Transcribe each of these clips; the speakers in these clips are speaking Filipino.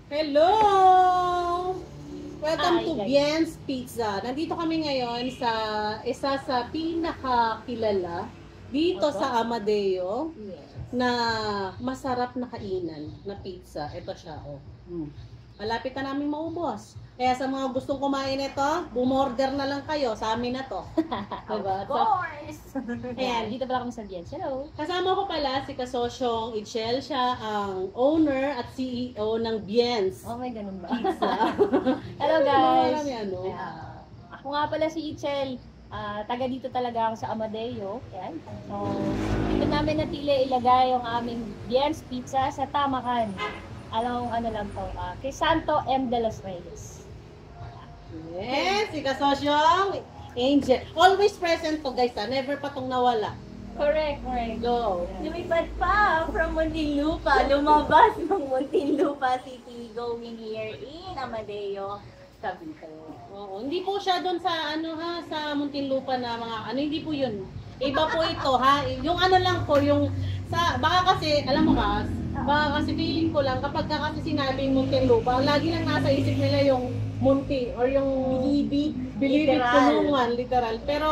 Hello! Welcome to guys. Bien's Pizza. Nandito kami ngayon sa isa sa pinakakilala dito sa Amadeo Yes. na masarap na kainan na pizza. Ito siya, oh. Malapit na namin maubos. Kaya sa mga gustong kumain ito, bumorder na lang kayo. Sa amin na to. Diba? Of course! Ayan. Dito pala kami sa Biens. Hello! Kasama ko pala si Kasosyong Itchel. Siya ang owner at CEO ng Bien's Oh my, ganun ba? Pizza. Hello guys! Marami ano. Ako nga pala si Ichel. Taga dito talaga ako sa Amadeo. Yan. So, dito namin natili ilagay yung aming Biens Pizza sa Tamakan. Alam ano lang to, kay Santo M. de los Reyes. Yes, si Kasosyong Angel. Always present to guys, never pa tong nawala. Correct. Go. Lumipad pa from Muntinlupa. Lumabas ng Muntinlupa City going here in Amadeo, Cavite. Oo, hindi po siya doon sa sa Muntinlupa na mga hindi po 'yun. Iba po ito ha. Yung lang po yung sa baka kasi alam mo baka kasi feeling ko lang kapag kasi sinabing Muntinlupa, lagi lang nasa isip nila yung munti or yung bilibid kulungan, literal. Pero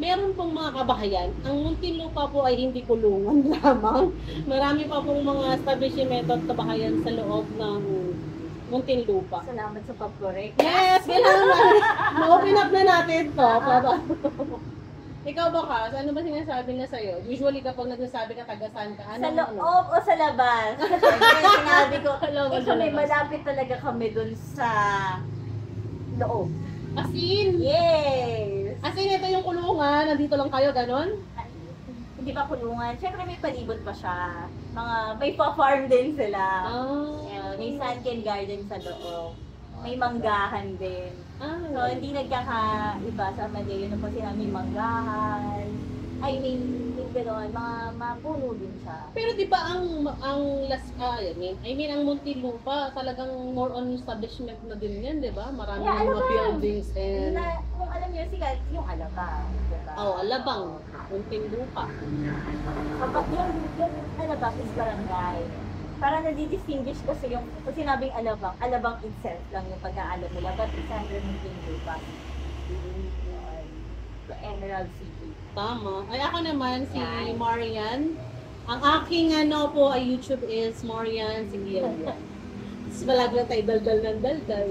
meron pong mga kabahayan, ang Muntinlupa po ay hindi kulungan lamang. Marami pa pong mga establishment at kabahayan sa loob ng Muntinlupa. Salamat sa pag-correct. Yes, kailangan. Ma-open up na natin to. Ikaw ba ka? Ano ba sinasabi na sa'yo? Usually kapag nagsasabi ka taga-saan ka, Sa loob o sa labas? Siyempre, sinabi ko, kami malapit talaga kami dun sa loob. As in? Yes! As in, ito yung kulungan. Nandito lang kayo, ganon? Hindi pa kulungan. Siyempre, may palibot pa siya. May pa-farm din sila. May sunken garden sa loob. May manggahan din. So, hindi nagkakaiba sa Amadeo na po sila may manggahan. I mean gano'n, mga puno din siya. Pero di ba ang Muntinlupa, talagang more on establishment na din yan, di ba? Maraming mga buildings and... Kung alam niyo sila, yung Alabang, diba? Alabang. Muntinlupa. Kapag yung Alabang is barangay. Parang nadidistinguish kasi yung, kung sinabing Alabang itself lang yung pag-aalam nila, but it's under Muntinlupa. The Emerald City. Tama. Ay ako naman, si Marian. Ang aking ay YouTube is Marian Sigilya. Tapos palagi lang tayo daldal ng daldal.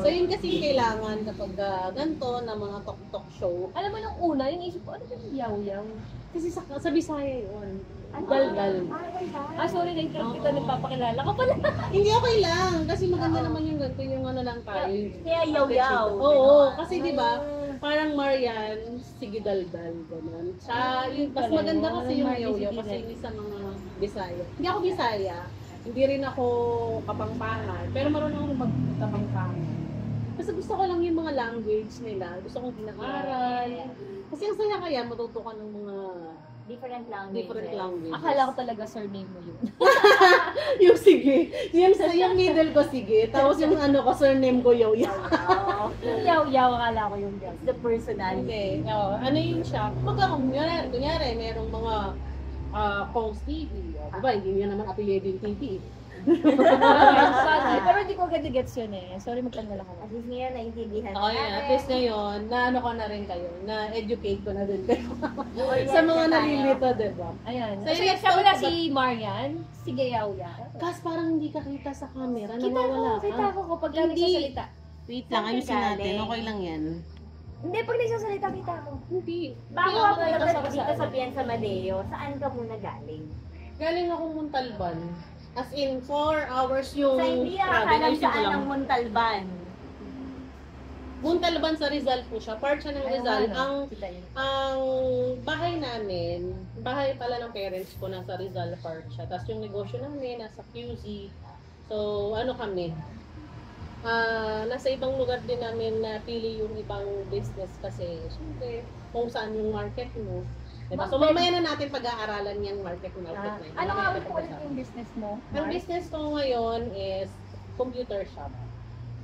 So yun kasi kailangan kapag ganito na mga talk show. Alam mo nung una, yung isip ko, ano yung yaw-yaw? Kasi sa Bisaya yun. Daldal. Sorry, na-interrupt kita, nagpapakilala ka pala. Hindi okay lang. Kasi maganda naman yung ganito, yung lang tayo. Kaya yaw-yaw. Oo, kasi di ba parang Marian, sige daldal, gano'n. Mas maganda kasi yung yaw-yaw kasi hindi sa mga Bisaya. Hindi ako Bisaya. Hindi rin ako Kapampangan. Pero marunong ako mag-Kapampangan. Kasi gusto ko lang yung mga language nila. Gusto kong pinag-aral. Kasi ang saya kaya matuto ka ng mga Different language. Akala ko talaga surname mo yun. yung sige. Yung middle ko sige. Tapos yung ko surname ko yaw-yaw. Yung yaw-yaw, akala ko yung yaw. The personality. Okay. Yun siya? Kunyari, merong mga Kongs TV. Diba, hindi nyo naman affiliated yung TV. Pero hindi ko agad gets yun eh. Sorry, magtanggal ako. At least ngayon, naintindihan At least ngayon, ko na rin kayo. Na-educate ko na din kayo. Sa mga nalilito, diba? Ayan. So, Siya pala si Marian, si Gayaw-yaw. Kas parang hindi ka kita sa camera. Kita ko kapag nagsasalita. Wait lang, ayusin natin. Okay lang yan. Hindi, pag nagsasalita, kita ko. Hindi. Bago ako nagsasalita dito sa Biensa Amadeo, saan ka muna galing? Galing akong Montalban. As in, 4 hours yung Sa hindi travel. nakakalam saan ang Montalban. Montalban sa Rizal po siya. Part siya ng Rizal. Ang bahay namin, bahay pala ng parents ko, nasa Rizal part siya. Tapos yung negosyo namin, nasa QZ. So, kami? Nasa ibang lugar din namin na pili yung ibang business kasi, syempre, kung saan yung market mo. Diba? So, mamaya na natin pag-aaralan yung market na yun. Ano nga ulit yung business mo? Ang business ko ngayon is computer shop.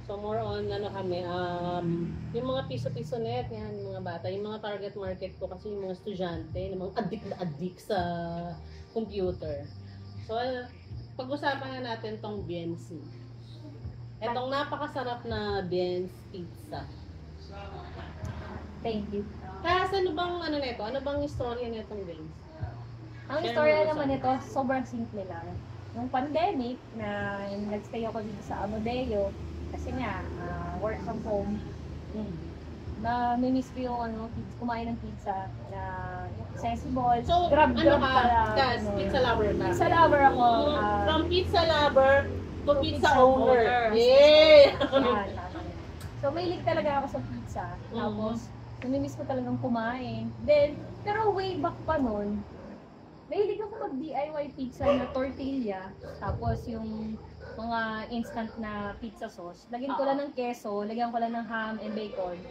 So, more on, yung mga piso-piso net, yan, yung mga bata, yung mga target market ko kasi yung mga estudyante, yung mga adik sa computer. So, pag-usapan na natin tong BNC. Etong napakasarap na Ben's Pizza. Thank you. Kaya ano bang ano nito? Ano bang istorya nitong Ben's? Ang Share istorya mo sa naman nito, sobrang simple lang. Nung pandemic, na nag-stay ako dito sa Amadeo, kasi nga, work from home, na miss ko yung kumain ng pizza na accessible. So, grab ano ka? pala, Guys, ano. pizza lover ka? Pizza lover ako. From pizza lover to pizza pizza owner. owner. Yay! Yan, so, mahilig talaga ako sa pizza. Tapos, namimiss ko talagang kumain. Then, pero way back pa nun, mahilig ako mag-DIY pizza na tortilla. Tapos, yung mga instant na pizza sauce. Lagyan ko lang ng keso, lagyan ko lang ng ham and bacon.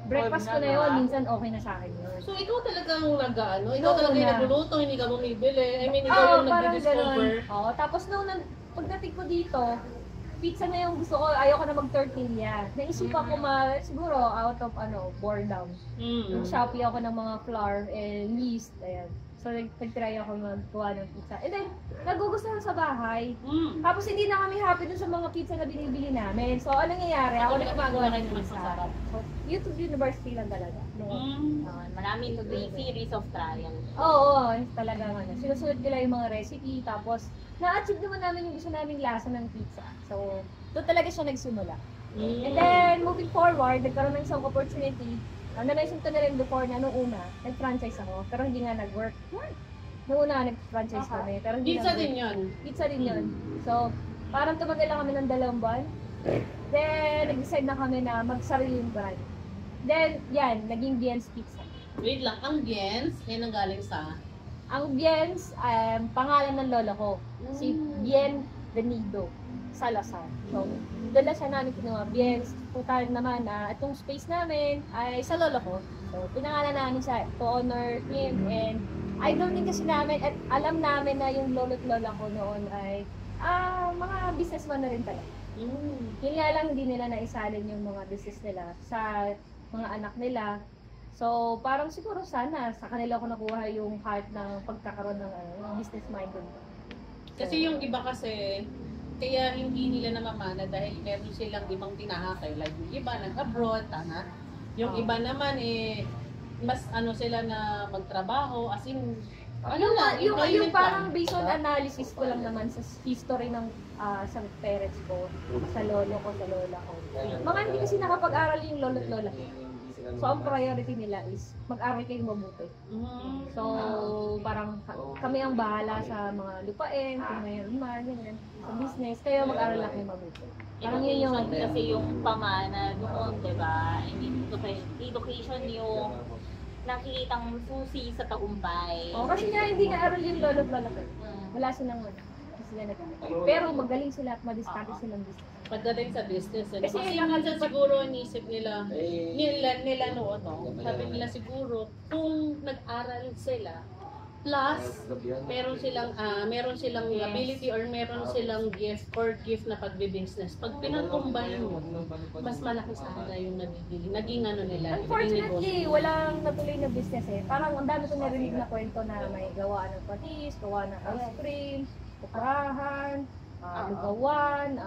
Breakfast ko na yun, minsan okay na sa akin yun. So, ikaw talagang nag-ano? Ikaw talaga yung na. nagluluto, hindi ka bumibili. I mean, ikaw yung parang nag-discover. ganun. Oo, tapos nung pagdating ko dito, pizza na yung gusto ko, ayoko na mag-tortilla. Naisipan ko siguro out of boredom. Yung Shopee ako ng mga flour and yeast, ayan. So, nag-try ako maggawa ng pizza. And then, nagugustuhan sa bahay. Tapos, hindi na kami happy dun sa mga pizza na binibili namin. So, anong nangyayari? Ako na gumagawa ng pizza. So, YouTube University lang talaga. Maraming series of trial. Oo, talaga sinusunod ko lang yung mga recipe. Tapos, na-achieve naman namin yung gusto naming lasa ng pizza. So, doon talaga siya nagsimula. And then, moving forward, nagkaroon ng isang opportunity. Naisip ko na rin before na nung una, nag-franchise ako, pero hindi nga nag-work. Nung una, nag-franchise kami, pero hindi Pizza nag-work. din yun. Pizza din yun. So, parang tumagal lang kami ng 2 buwan. Then, nag-decide na kami na mag-sariling brand. Then, yan, naging Bien's Pizza. Wait lang, ang Bien's, yan ang galing sa... Ang Bien's, pangalan ng lola ko. Si Bien Venido Salazar. So, doon na siya namin kinuha. Bien's, total naman, itong space namin ay sa lola ko. So, pinangalan namin siya to honor him. And idol din kasi namin at alam namin na yung lolo't lola ko noon ay mga businessman na rin talaga. Yun nga lang, hindi nila naisalin yung mga business nila sa mga anak nila. So, parang siguro sana sa kanila ko nakuha yung heart ng pagkakaroon ng business minded. Kasi yung iba kasi, kaya hindi nila namamana dahil meron silang ibang tinahakay. Like yung iba nag-abroad, tama? Yung iba naman mas sila na magtrabaho, as in, yung parang lang. based on analysis ko lang naman sa history ng sa parents ko, sa lolo ko, sa lola ko. Mga hindi kasi nakapag-aral yung lolo't lola ko. So, ang priority nila is mag-aral kayo mabuti. So, parang kami ang bahala sa mga lupain, kung mayroon man, ganyan, sa business, kayo mag-aral lang kayo mabuti. Parang yun yung Kasi yung pamana doon, di ba? Education yung nakikitang susi sa tagumpay. kasi nga hindi na-aral yung lolo't lola ko. Wala silang pero magaling sila at madiskarte silang business. Pagdating sa business, Kasi kasi minsan siguro inisip nila noon, sabi nila siguro, kung nag-aral sila, plus, meron silang ability or meron silang gift na pagbe-business. Pag pinag-combine mo, mas malaki sana yung naging nila. Unfortunately, walang natuloy na business Parang ang dami ko narinig na kwento na may gawa ng patis, gawa ng ice cream, kuprahan, lugawan,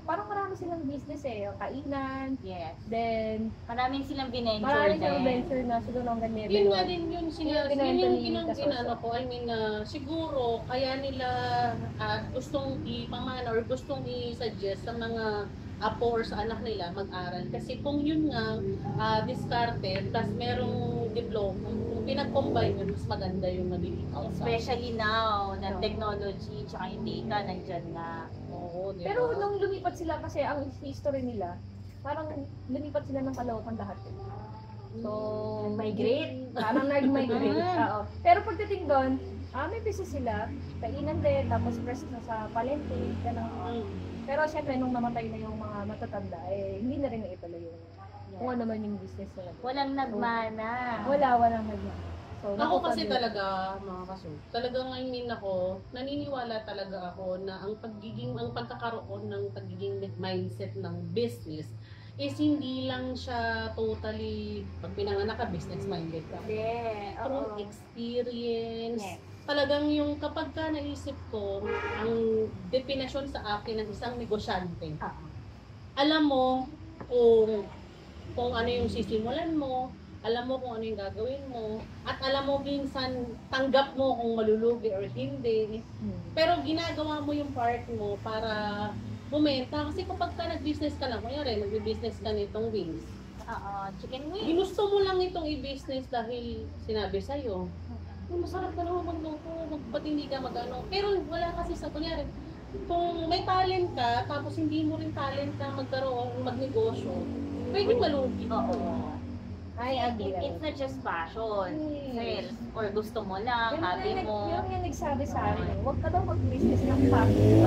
parang marami silang business yung kainan. Yes. Then, Maraming silang venture marami silang din. venture na siguro hanggang level Yun nga 1. din yun ko. I mean, siguro, kaya nila gustong ipamana or gustong i-suggest sa mga apo or sa anak nila mag-aral. Kasi kung yun nga, discarded, plus merong diploma, kung pinag-combine yun, mas maganda yung magiging outcome. Especially now, na technology, tsaka yung data, nandyan na. Oo, diba? Pero nung lumipat sila kasi ang history nila, parang lumipat sila ng Caloocan lahat. So, Migrate. Parang nag-migrate. Oo. Pero pagdating doon, may business sila, kainan din, tapos press na sa palengke, ganun. Pero syempre, nung namatay na yung mga matatanda, hindi na rin naituloy yung kung ano man yung business nila. Walang nagmana. Walang nagmana. So, Ako kasi talaga, mga kaso, talagang naniniwala talaga ako na ang pagkakaroon ng pagiging mindset ng business is hindi lang siya totally, pag pinanganak ka, business-minded ka. Yeah. Through experience, talagang yung kapag ka naisip ko, ang definasyon sa akin ng isang negosyante, alam mo kung ano yung sisimulan mo, alam mo kung ano yung gagawin mo, at alam mo minsan tanggap mo kung malulugi or hindi. Pero ginagawa mo yung part mo para bumenta. Kasi kapag ka nag-business ka lang, kunyari nag-business ka nitong wings, chicken wings. ginusto mo lang itong i-business dahil sinabi sa'yo, masarap ka naman magluto, ba't hindi ka mag-ano. Pero wala kasi sa kunyari, kung may talent ka, tapos hindi mo rin talent ka magkaroon, magnegosyo, pwedeng malugi. Oo. I agree. It's not just passion, sales, or gusto mo lang, happy mo. Yung nagsabi sa akin, huwag ka daw mag-business ng passion.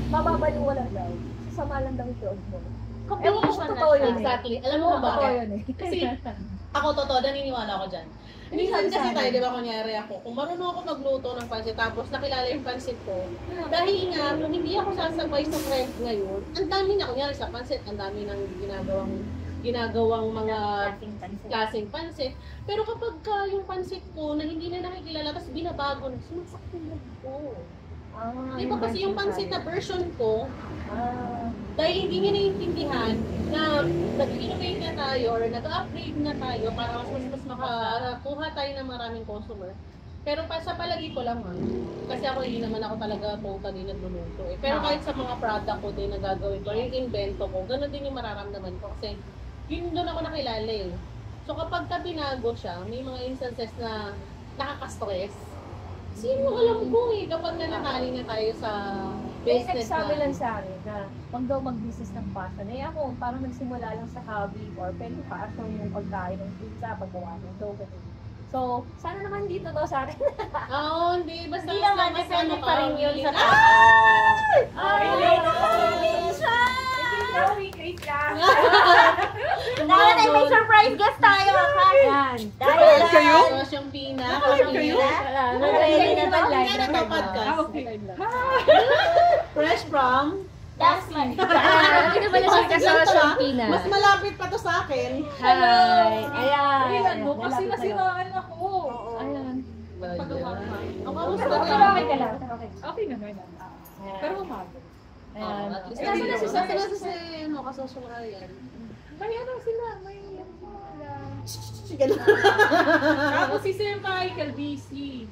Mababaliwala daw. Sasama lang daw yung loob mo. Combination na totoo siya. yun. Exactly. Alam mo ba? Totoo yun eh. Kasi ako totoo, naniniwala ako dyan. Minsan kasi tayo, di ba, kunyari ako, kung marunong ako magluto ng pansit, tapos nakilala yung pansit ko, dahil nga, kung hindi ako sasabay sa friend ngayon, ang dami na, kunyari sa pansit, ang dami nang ginagawang mga klaseng pansit. Pero kapag yung pansit ko na hindi na nakikilala, tapos binabago na, sumasakit na ko. Di ba kasi yung pansit na version ko, dahil hindi niya naiintindihan na nag-innovate na tayo or nag-upgrade na tayo para mas makakuha tayo ng maraming customer. Pero sa palagi ko lang kasi ako hindi naman ako talaga totally nagluluto eh. Pero kahit sa mga product ko din na gagawin ko, yung invento ko, gano'n din yung mararamdaman ko kasi yun doon ako nakilala eh. So kapag ka binago siya, may mga instances na nakaka-stress. Sino alam ko eh, kapag nananali na tayo sa May business nagsabi lang sa akin na wag daw mag-business ng passion. Eh ako, parang nagsimula lang sa hobby or pwede passion yung pagkain ng pizza, paggawa ng dough, ganun. So, sana naman dito daw sa akin. Oo, hindi. Basta Hindi naman, mas depende pa rin yun sa Dapat ay may surprise guest tayo, Karen. Yan. Dahil kayo? Yung Pina. kayo? Ready na ba live? Yan ang podcast. Okay. Fresh from that's my Ano na pala siya sa Shopee na? Mas malapit pa to sa akin. Hi! Ayan. Ayan mo, kasi Malapit tayo. nasiraan ako. Ayan. Ang kamusta Pero ka? okay ka lang. Okay. Okay naman. Pero umabot. Ayan. At least Nasa na si nasa na si ano, kasosyo Ryan. May ano sila, may sila. Ganun. Tapos si Senpai Calvisi.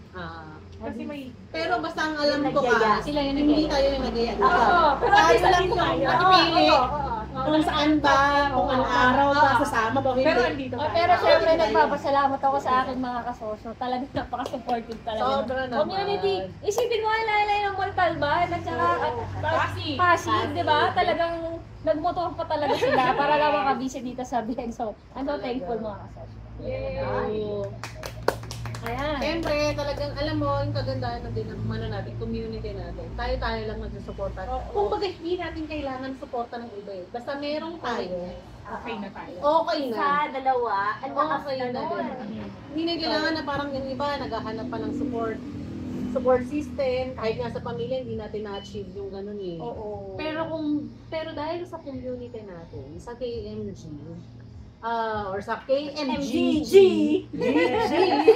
Kasi may... Pero basta ang alam ko Nagyaya. ka, Sila yung hindi nag tayo yung nagaya. Oo, pero at Tayo least lang andito kung tayo. nakipili Oo. kung saan ba, kung anong araw ba, sasama ba o hindi. Pero andito tayo. Pero syempre nagpapasalamat ako sa aking mga kasosyo. Talagang napaka-supportive talaga. Sobra naman. Community. Isipin mo ang laylay ng Montalban at saka Pasig, di ba? Talagang nagmotor pa talaga sila para lang makabisit dito sa BN. So, I'm so thankful mga kasosyo. Oo. Ayan. Siyempre, talagang alam mo, yung kagandahan na din ng ano natin, community natin. Tayo lang nagsusuporta. Kung baga, hindi natin kailangan suporta ng iba eh. Basta merong tayo, Okay na tayo. okay na. Sa dalawa, ang lakas Okay na na nun. din. Hindi na kailangan na parang yung iba, naghahanap pa ng support system. Kahit nga sa pamilya, hindi natin na-achieve yung ganun eh. Oo. Pero dahil sa community natin, sa KMG, or sa KMGG,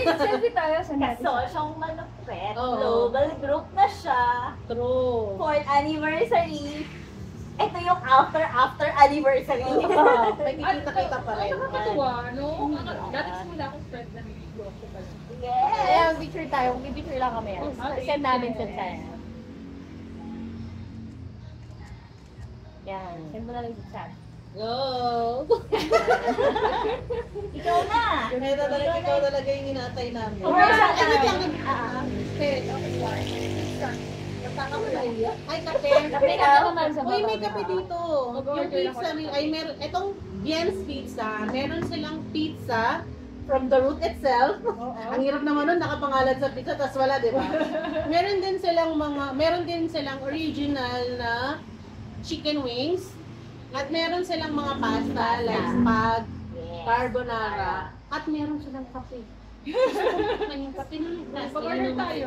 Selfie tayo sa natin. Kasosyong malupit. Oo. Global group na siya. true. 4th anniversary. Ito yung after anniversary. May kikita-kita pa rin. Nakakatuwa, no? Dati simula akong friend na nag-vlog ko pala. Yes. Ayan, picture tayo. Picture lang kami. Send namin sa tayo. Yan. Send mo na lang sa chat. Go! Ikaw na. Ikaw talaga yung inatay namin. Commercial Ay, wait lang. Ay, kape. Kape ka naman sa Uy, baba. may kape dito. Yung pizza, itong Vien's Pizza, meron silang pizza from the root itself. Ang hirap naman nun, nakapangalan sa pizza, tas wala, di ba? Meron din silang original na chicken wings. At meron silang mga pasta like spag, carbonara, at meron silang kape. Yung kape na Pag-order tayo.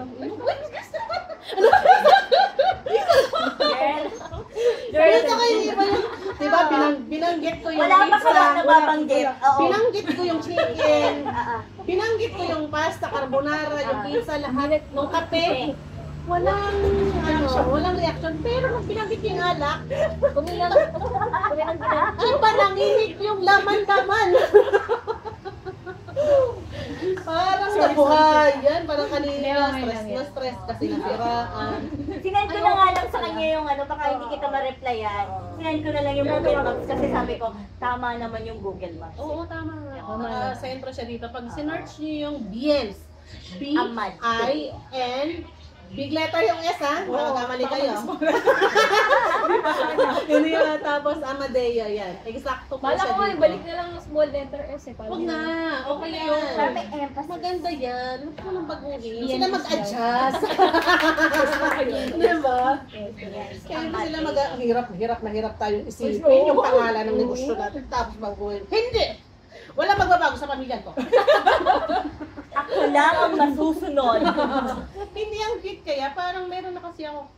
Pero sa kayo, diba, binanggit ko yung Wala pa ka pizza. lang nababanggit. Oo. Binanggit ko yung chicken. Binanggit ko yung pasta, carbonara, yung pizza, lahat. Nung kape, walang reaction. Pero nung binanggit yung alak, Kumilang. iba nanginig yung laman-laman. Parang nabuhay yan. Parang kanina, stress kasi nasiraan. Sinend ko na nga lang sa kanya yung ano, baka hindi kita ma-replyan. Sinend ko na lang yung Google Maps kasi sabi ko, tama naman yung Google Maps. Oo, tama nga. Tama na. Sentro siya dito. Pag sinerch niyo yung Biens, Amad. B-I-N, big letter yung S ha? Kamali kayo. Yun yun. Tapos Amadeo, yan. Eksakto po Bala siya ko dito. balik na lang yung small letter S eh. Huwag na. Okay yun. Para may emphasis. Maganda yan. Huwag mo nang baguhin. Yan Sila is mag-adjust. Diba? Kaya hindi sila hirap tayong isipin yung pangalan ng negosyo natin. Tapos baguhin. Hindi! Wala magbabago sa pamilya ko. Ako lang ang masusunod. Hindi ang cute kaya. Parang meron na kasi ako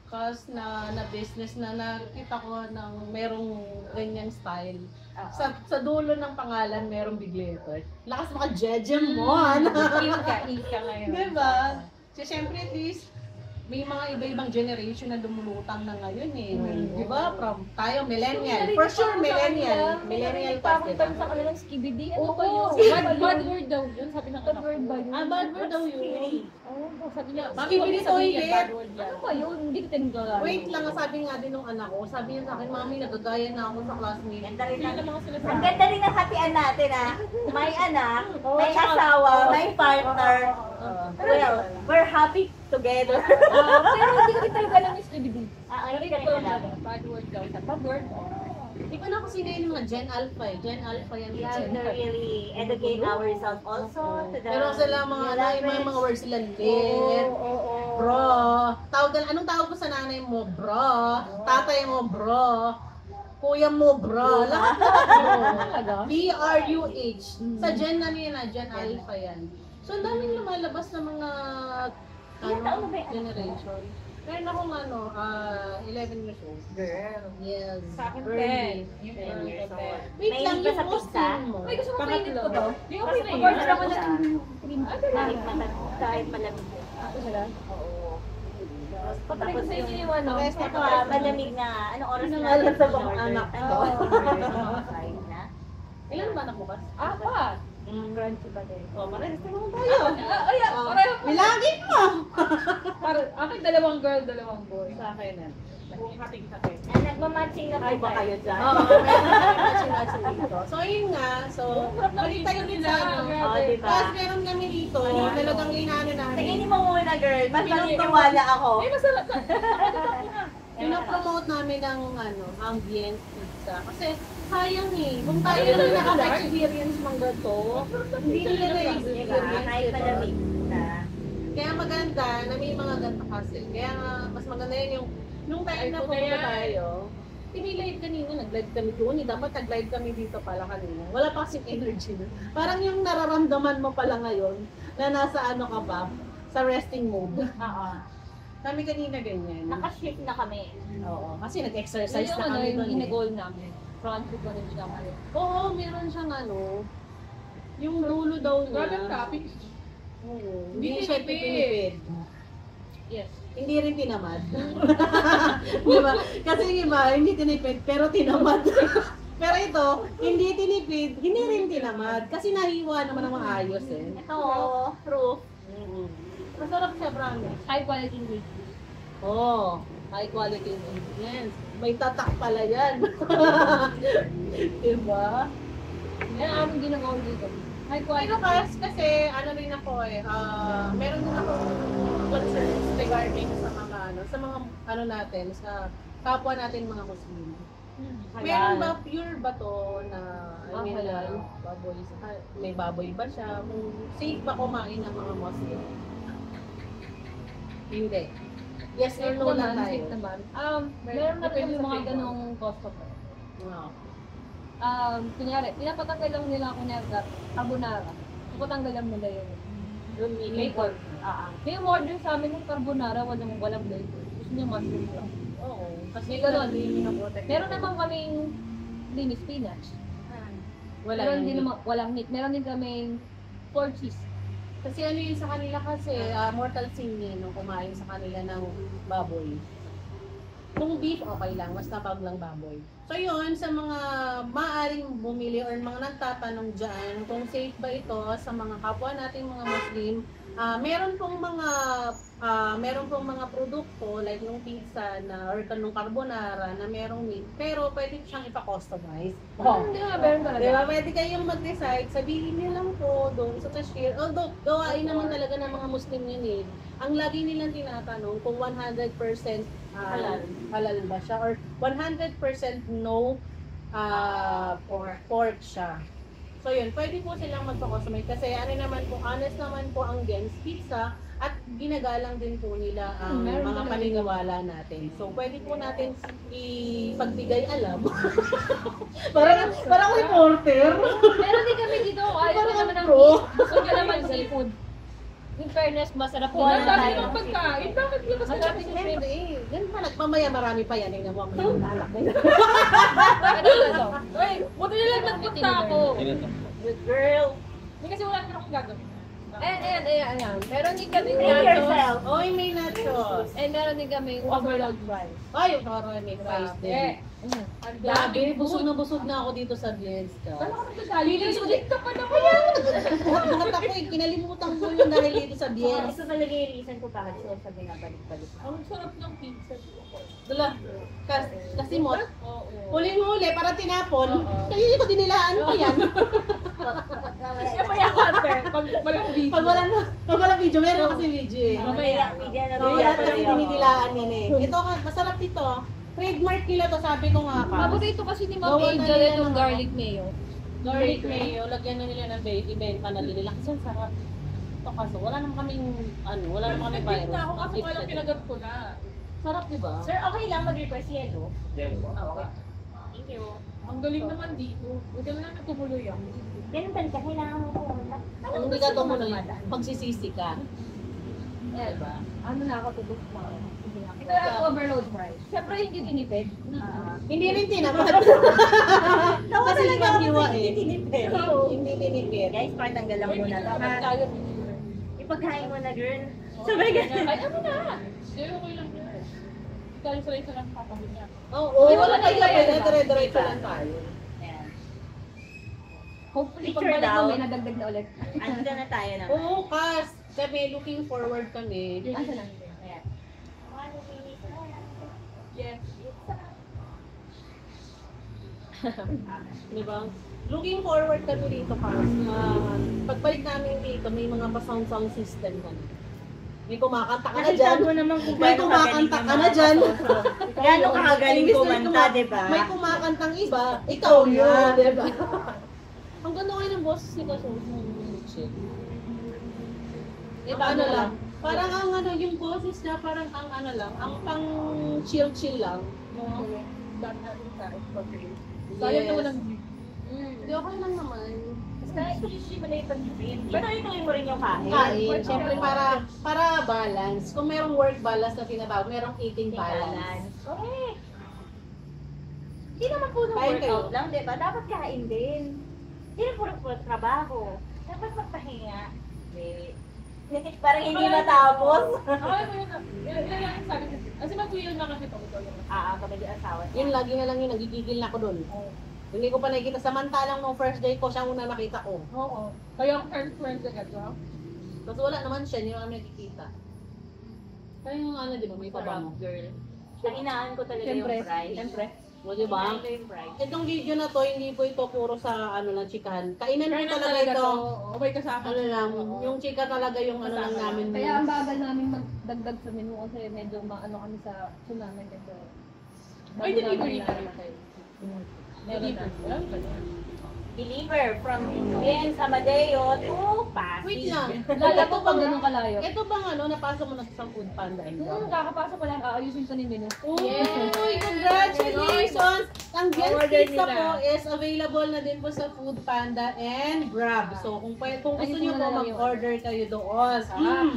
na business na nakita ko ng merong ganyan style. Sa dulo ng pangalan, merong big letter. Lakas maka Jejemon. Ika ngayon. Diba? So, syempre at least, may mga iba-ibang generation na lumulutang na ngayon eh. Diba? From tayo, millennial. For sure, millennial. Millennial pa, Parang diba? sa kanila skibidi. Ano Oo, ba yun? skibidi. Bad word daw yun. Sabi ng bad word ba yun? Bad word daw yun. Oo, sabi niya. Skibidi toilet. Ano ba yun? Hindi ko tinigala. Wait lang, sabi nga din ng anak ko. Sabi niya sa akin, Mami, nagagaya na ako sa classmate. Ganda rin ang ganda rin ang hatian natin ah. May anak, may asawa, may partner. Well, we're happy together. Pero hindi ko rin talaga alam yung skibidi. Ano ka rin alam? Bad word daw. Bad word? Di ko na ako sino yung mga Gen Alpha eh. Gen Alpha yan. We have to really educate ourselves also to the Pero sila mga, may mga words sila lit. Oo. Bro. Anong tawag ko sa nanay mo? Bro. Tatay mo, bro. Kuya mo, bro. Lahat bro. B-R-U-H. Sa Gen na nila, Gen Alpha yan. So, ang daming lumalabas na mga generation. Meron akong 11 years old. Girl. Yes. Sa akin, Early. 10. Yung 10 years early old. 10. Wait lang, Mahilig ka yung sa pizza? posting mo. Ay, gusto mo kainin ko to? Di okay na yun. Order ako ng cream. Kahit malamig. Ako sila? Oo. Patry ko sa inyo yung ano. Ito malamig na. Anong oras Ano na? nga lang sa mga anak ko? Five na. Ilan ba anak mo ba? Apat. Crunchy ba din? Oh, parehas naman tayo. Pareho. Bilangin mo! Akin dalawang girl, dalawang boy. Sa akin na. Buong hating-hating. Nagmamatching na Ay, po ba kayo dyan? Oo, matching dito. So, ayun nga. So, balik tayo din sa ano. Oo, diba? Tapos meron kami dito, talagang inaano namin. Tingin mo muna, girl. Mas tiwala ako. Ay, masarap na. Pinapromote namin ang ambience pizza. Kasi sayang eh. Kung tayo lang nakaka-experience ng gato, hindi nila na-experience. Kahit malamig na. Kaya maganda na may mga ganito kasi. Kaya nga, mas maganda yun yung nung time na pumunta tayo, pinilive kanina, nag-live kami doon. Dapat nag-live kami dito pala kanina. Wala pa kasing energy na. Parang yung nararamdaman mo pala ngayon na nasa ano ka ba, sa resting mode. Oo. Kami kanina ganyan. Nakashift na kami. Oo, kasi nag-exercise Yung na ano, kami yung doon. ginagol namin. Front foot pa rin siya kami. Oo, meron siyang yung dulo daw niya. Grabe ang topic. Oo, Hindi hindi siya tinipid. tinipid. Yes. Hindi rin tinamad. Diba? Kasi yung iba, hindi tinipid, pero tinamad. Pero ito, hindi tinipid, hindi rin tinamad. Kasi nahiwa naman ng maayos eh. Ito, proof. Masarap siya, promise. High quality ingredients. Oo, high quality ingredients. May tatak pala yan. Diba? Yan ang aming ginagawa dito. High quality. Pero kasi ano rin ako meron din ako concerns regarding sa mga natin, sa kapwa natin mga Muslim. Meron ba pure ba to na halal. baboy? May baboy ba siya? Safe ba kumain ng mga Muslim? Hindi. Yes or no lang tayo. Safe naman. Meron na rin yung mga ganong customer. Wow. Kunyari, pinapatanggal lang nila kunyari carbonara. Pinapatanggal lang nila yun. Yung Bacon. May order sa amin ng carbonara, walang bacon. Gusto niya mushroom lang. Oo. Kasi May ganun. pinoprotect. Meron naman kaming creamy spinach. Wala Meron yung din naman, walang meat. Meron din kaming pork cheese. Kasi ano yun sa kanila kasi, mortal sin yun nung kumain sa kanila ng baboy. Kung beef, okay lang. Basta wag lang baboy. So yun, sa mga maaaring bumili or mga nagtatanong dyan, kung safe ba ito sa mga kapwa nating mga Muslim, meron pong mga produkto like yung pizza na or kanong carbonara na merong meat, pero pwede siyang ipa-customize. Hindi nga, meron talaga. Diba? Pwede kayong mag-decide, sabihin niyo lang po doon sa cashier. Although, gawain naman talaga ng mga Muslim yun eh. Ang lagi nilang tinatanong kung 100% halal ba siya or 100% no pork siya. So yun, pwede po silang magpa-customize kasi ano naman po, honest naman po ang Gen's Pizza at ginagalang din po nila ang mga paniniwala natin. So pwede po natin ipagbigay alam. parang reporter. Meron din kami dito, ayaw Parang naman ng pro. gusto nyo naman seafood. In fairness, masarap po Ang na dami tayo. ng pagkain. Bakit labas ka Masarap natin yung Siyempre eh, yan pa, mamaya marami pa yan. Tingnan mo ang mga alak na yun. Ano ba ito? Uy, buti na lang nagpunta ako. Good girl. Hindi kasi wala naman akong gagawin. Ayan. Meron din kami Make nachos. yourself. Oy, may nachos. And meron din kami overload fries. Ay, yung karoon may fries din. Ang Grabe, dami. busog na ako dito sa Bielska. Kala ko nagsasabi. Feeling ka pa naman. Buhat ako eh, kinalimutan ko yung dahil dito sa Bielska. Ito talaga yung reason ko bakit sila sabi nga balik-balik. Ang sarap ng pizza. Dala, kasi mo, Oo. huling-huli para tinapon, kaya hindi ko dinilaan pa yan. Kaya pa yung ate. Pag walang video. Pag walang video, meron kasi video eh. Mamaya, media na So, wala talagang dinidilaan yan eh. Ito, masarap ito. Trademark nila to, sabi ko nga ka. Paborito kasi ni Ma'am Gawa na Angel nila itong ng- garlic mayo. Garlic mayo, lagyan na nila ng ibenta na nila. Kasi ang sarap. Ito kaso, wala naman kaming, wala naman kaming Nag-tweet virus. na ako kasi walang pinagat ko na. Sarap, di ba? Sir, okay lang mag-request yellow? Okay. Thank you. Ang galing naman dito. Huwag ka na lang natumuloy ako. Ganun talaga, kailangan mo pumunta. Kung hindi ka tumuloy, magsisisi ka. Diba? Ano na ako tubos na. Ito yung overload fries. Siyempre hindi tinipid. Hindi rin tinapad. Kasi ibang hiwa eh. Hindi tinipid. Guys, patanggal lang muna. Dapat tayo. Ipagkain mo na, girl. Sabay ganun. Ay, ano na? Hindi, okay lang yan. Tayo sa isa lang kakawin niya. Oo, wala tayo pwede. Dire-diretso lang tayo. Ayan. Hopefully Picture pagbalik daw. mo may nadagdag na ulit. Andito na tayo na. Oo, Kas. Kami, looking forward kami. Asa na? Ayan. Yes. Di ba? Looking forward kami dito, Kas. Pagbalik namin dito, may mga pa-sound system ka na. May kumakanta ka na dyan. Nakita mo naman kung May gaano kumakanta kagaling ka na dyan. Gaano kakagaling Imbis na kumanta, di ba? May kumakantang iba, ikaw yun, di ba? Ang ganda kayo ng boses ni Kaso. Diba ano lang? Parang ang yung boses niya, parang ang lang, ang pang chill lang. Dami natin sa pag-release. Yes. Sayang naman ang view. Di okay lang naman. Actually, malay pag-dream. Pero ituloy mo rin yung kain. Kain, syempre para balance. Kung merong work balance na tinatawag, merong eating balance. Correct. Hindi naman po ng Kain workout kayo. lang, di ba? Dapat kain din. Hindi naman puro trabaho. Dapat magpahinga. Wait. Parang hindi matapos. Ay, mo yun. Ilan lang sabi ko. Kasi mag-2 na kasi ito. Kapag yung asawa niya. Yun, lagi na lang yun, nagigigil na ako doon. Hindi ko pa nakikita. Samantalang nung first day ko, siya ang una nakita ko. Oo. Kaya ang friend agad, no? Kasi wala naman siya, hindi naman nakikita. Kaya yung di ba, may pabango. Sarap, girl. Nahinaan ko talaga Siyempre. yung fries. Siyempre. O, di ba? Hinahan ko yung fries. Itong video na to, hindi po ito puro sa lang, chikahan. Kainan po Kaya na talaga talaga ito. to. Oo, may kasama. Lang, yung chika talaga yung lang namin. Kaya ang bagal namin magdagdag sa menu kasi medyo kami sa tsunami kasi. Ay, delivery na. Meron na. Deliver from Vince Amadeo to Pasig. Wait lang. Lala ko pag ganun kalayo. Ito bang napasok mo na sa Food Panda? Kakapasok ko lang, aayusin ko na yung menu. Uy, congratulations! Ang Gen's Order Pizza nila. po is available na din po sa Food Panda and Grab. So, kung gusto Ayusin niyo mo po na lang mag-order kayo doon.